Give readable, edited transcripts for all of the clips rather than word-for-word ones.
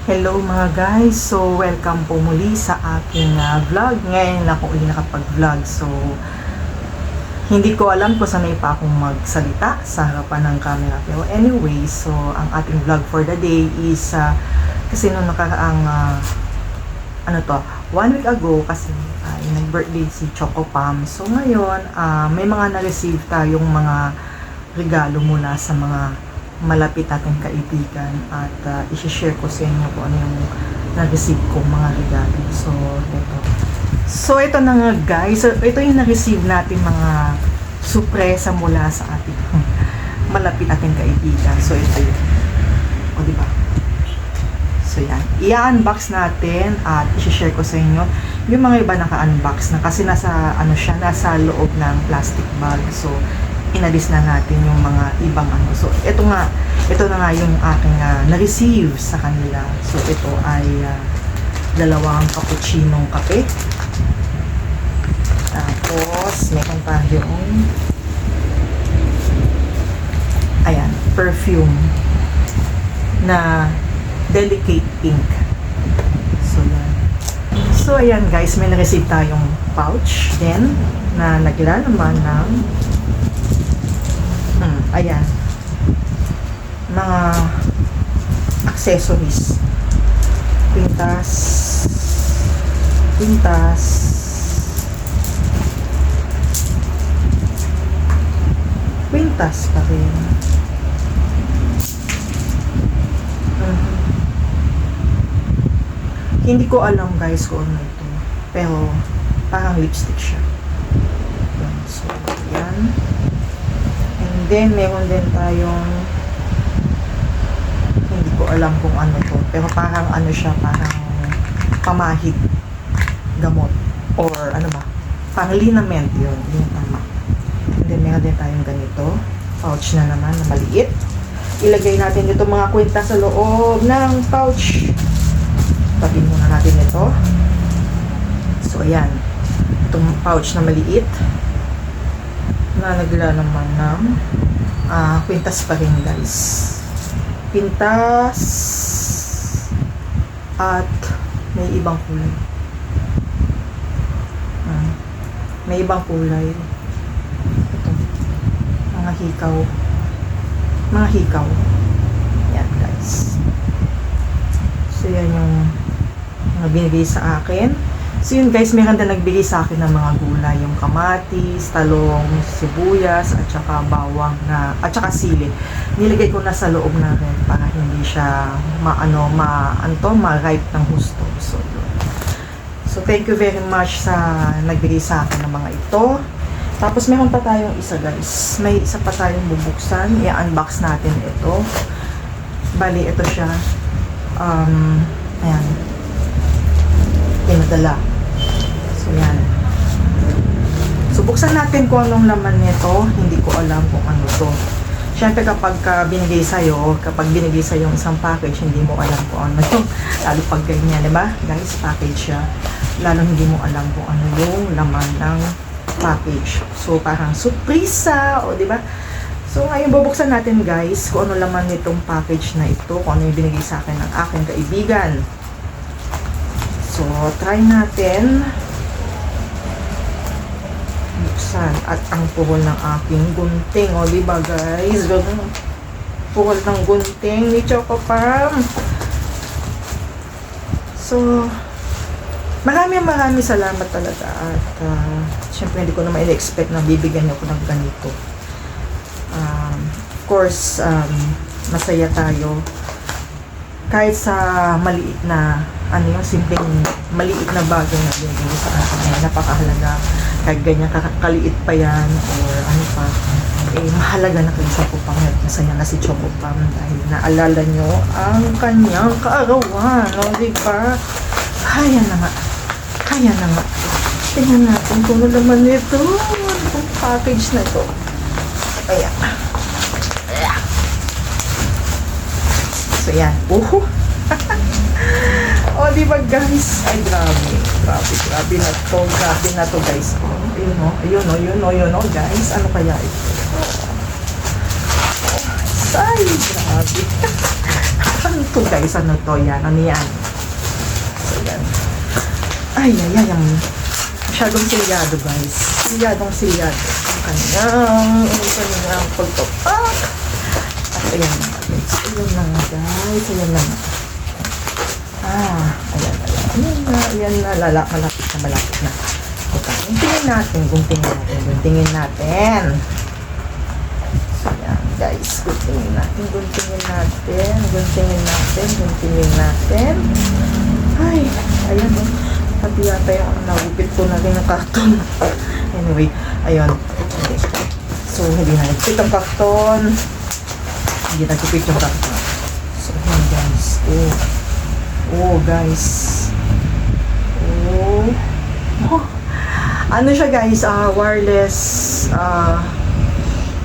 Hello mga guys, so welcome po muli sa aking vlog. Ngayon ako ulit nakapag-vlog, so hindi ko alam kung sanay pa akong magsalita sa harapan ng camera. Pero anyway, so ang ating vlog for the day is kasi nung nakaraang 1 week ago kasi nag-birthday si Choco Pam. So ngayon, may mga na-receive tayong mga regalo mula sa mga malapit ating kaibigan at i-share ko sa inyo kung ano yung na-receive kong mga regalo. So ito na nga guys, so ito yung na-receive natin mga sorpresa mula sa ating malapit ating kaibigan. So ito yun, o diba? So yan, i-unbox natin at i-share ko sa inyo. Yung mga iba naka-unbox na kasi nasa nasa loob ng plastic bag. So inalis na natin yung mga ibang So ito na nga yung aking na-receive sa kanila. So ito ay dalawang cappuccino kape. Tapos meron pa yung perfume na delicate pink. So yan. So ayan guys, may na-receive tayong pouch din na naglalaman ng ayan, mga accessories, pintas pa rin. Hindi ko alam guys kung ano ito, pero parang lipstick siya. Yan. So yan. Then, meron din tayong hindi ko alam kung ano to. Pero parang siya, parang pamahid gamot. Or parang linament yun. Yun yung tama. And then, meron din tayong ganito. Pouch na naman, na maliit. Ilagay natin ito mga kwenta sa loob ng pouch. Tabi muna natin ito. So, ayan. Itong pouch na maliit. Na naglalaman ng kwintas pa rin guys. Pintas at may ibang kulay. May ibang kulay. Ito. Mga hikaw. Yan guys. So yan yung mga binigay sa akin. So yun guys, meron din nagbigay sa akin ng mga gulay, yung kamatis, talong, sibuyas, at saka bawang at saka sili. Nilagay ko na sa loob na rin para hindi siya ma-ripe ng husto. So thank you very much sa nagbigay sa akin ng mga ito. Tapos meron pa tayong isa guys. May isa pa tayong bubuksan. I-unbox natin ito. Bali, ito siya. Ayan. Pinadala. So yan. So buksan natin kung anong laman nito. Hindi ko alam kung ano to. Siyempre kapag binigay sa'yo yung isang package, hindi mo alam kung ano yung, lalo pag ganyan, diba? Guys, package siya. Lalo hindi mo alam kung ano yung laman ng package. So parang surpresa, o diba? So ngayon bubuksan natin guys kung ano laman nitong package na ito, kung ano yung binigay sa akin ng aking kaibigan. So, try natin buksan at ang puhol ng aking gunting. O, diba guys? Puhol ng gunting ni Choco Pam. So, maraming salamat talaga. At, syempre, hindi ko naman in-expect na bibigyan niyo ko ng ganito. Of course, masaya tayo. Kahit sa maliit na simpleng maliit na bagay na binigay sa akin, napakahalaga. Kahit ganyan kakaliit pa yan or mahalaga na kayo sa Choco Pam. Masaya na si Choco Pam dahil naalala nyo ang kanyang kaarawan, o diba? Kaya na nga tingnan natin kung ano naman ito, itong package na ito. Ayan. So yan. O, diba guys? Ay, grabe na to guys. Ayun o guys. Ano kaya ito? Ay, grabe. Ano to guys? Ano to? Yan. Ano yan? So, yan. Ay, ay, ay. Masyadong silyado guys. Silyadong. Ang kanyang pagpapak. At ayan na guys. Ayan na guys. Ayan na. Ayan na. Malapit na. Okay. Guntingin natin. So, yan guys. Guntingin natin. Ay, ayan o. Pati yata yung nagupit ko na rin ng karton. Anyway, ayun. Okay. So, hindi na nagupit ang karton. Hindi nagupit yung karton. So, yan guys. Oh guys. Ano siya guys? Wireless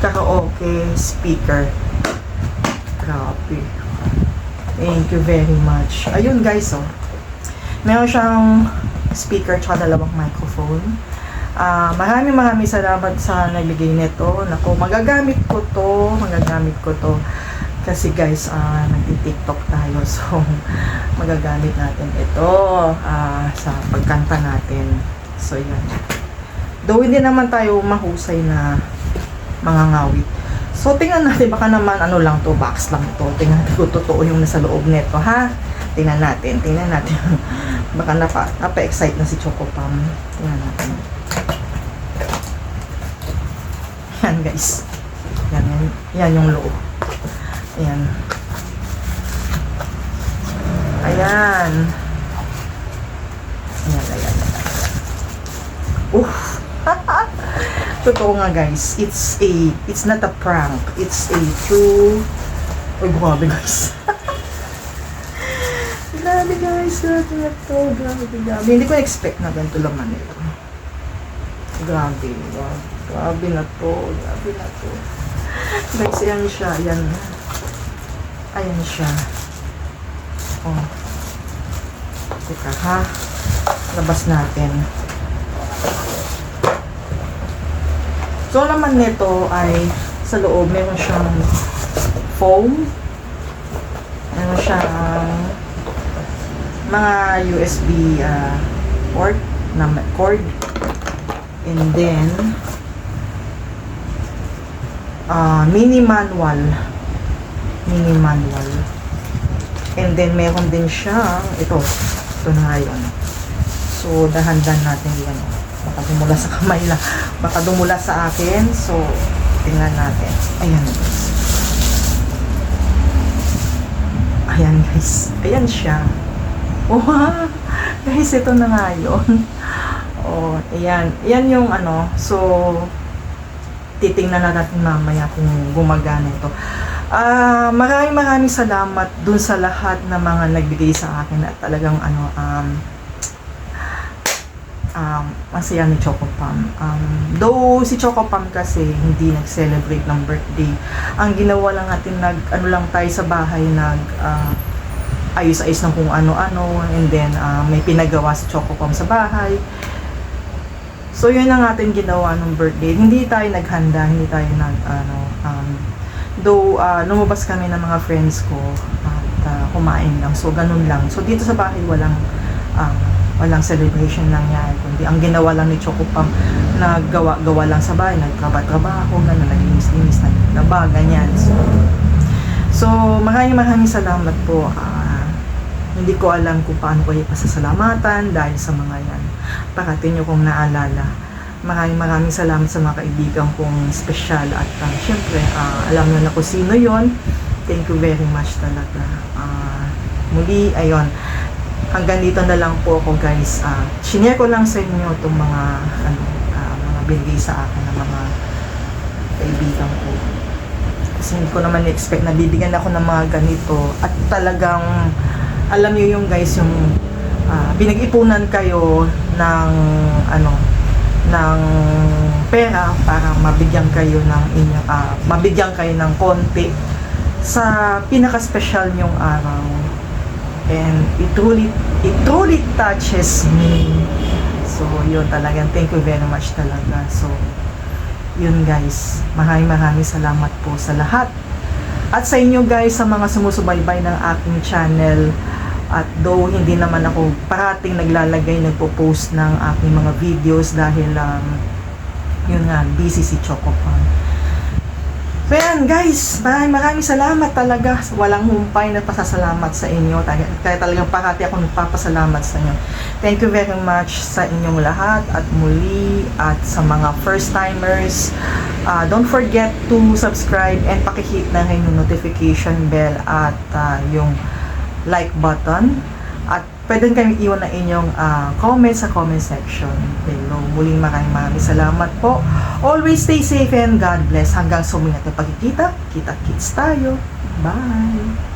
karaoke speaker. Grabe. Thank you very much. Ayun guys, oh. Meron siyang speaker tsaka dalawang microphone. Maraming salamat sa nagbigay nito. Naku, magagamit ko to. Kasi guys, nagti-TikTok tayo. So, magagamit natin ito sa pagkanta natin. So, yan. Though hindi naman tayo mahusay na mga ngawit. So, tingnan natin. Baka naman ano lang to, box lang to. Tingnan natin kung totoo yung nasa loob nito, ha? Tingnan natin. Baka napa-excite na si Choco Pam. Tingnan natin. Yan guys. Yan yung loob. Ayan. Totoo nga guys. It's not a prank. It's a true. Uy, grabe guys. Grabe guys. Grabe. Hindi ko expect na ganito laman nito. Grabe na to. Guys, ayan siya. Ayan siya. Oh. Teka ha. Labas natin. So, naman nito ay sa loob, meron siyang foam. Meron siyang mga USB port na cord. And then, mini manual. And then, meron din siyang, ito na nga yun. So, dahan-dahan natin yan. Baka dumula sa kamay lang. Baka dumula sa akin. So, tingnan natin. Ayan guys. Ayan siya. Oh, guys, ito na nga yun. Oh, ayan. Ayan yung ano. So, titingnan na natin mamaya kung gumagana ito. Maraming salamat dun sa lahat na mga nagbigay sa akin at talagang masaya ni Choco Pam. Though si Choco Pam kasi hindi nag-celebrate ng birthday. Ang ginawa lang natin, lang tayo sa bahay, ayos-ayos ng kung ano-ano, and then may pinagawa si Choco Pam sa bahay. So yun ang ating ginawa ng birthday. Hindi tayo naghanda, hindi tayo though lumabas kami ng mga friends ko at kumain lang. So ganun lang. So dito sa bahay walang celebration nangyari, kundi ang ginawa lang ni Choco Pam, naggawa lang sa bahay, nagtrabaho, gano'n, naglinis-linis, naglaba, ganyan. So maraming salamat po. Hindi ko alam kung paano ko ipasasalamatan dahil sa mga yan. Parating nyo kong naalala. Maraming salamat sa mga kaibigan kong special at syempre, alam nyo na kung sino yon. Thank you very much talaga. Muli, ayun. Hanggang dito na lang po ako guys. Shinare ko lang sa inyo itong mga mga binigay sa akin ng mga kaibigan ko. Kasi hindi ko naman expect na bibigyan ako ng mga ganito. At talagang alam niyo yung guys, yung pinag-ipunan kayo ng ng pera para mabigyan kayo ng mabigyan kayo ng konti sa pinaka-special nyong araw. And it truly touches me. So yun talagang, thank you very much talaga. So yun guys, maraming salamat po sa lahat At sa inyo guys, sa mga sumusubaybay ng aking channel, at though hindi naman ako parating nagpo-post ng aking mga videos dahil yun nga, busy si Chocopon. So yan guys, maraming salamat talaga. Walang humpay na pasasalamat sa inyo. Kaya talagang parati ako nagpapasalamat sa inyo. Thank you very much sa inyong lahat at muli at sa mga first timers. Don't forget to subscribe and pakihit na rin yung notification bell at yung like button. At pwede kayong iwan na inyong comments sa comment section below. Muling maraming salamat po. Always stay safe and God bless. Hanggang sa muli natin pagkikita. Kita-kits tayo. Bye!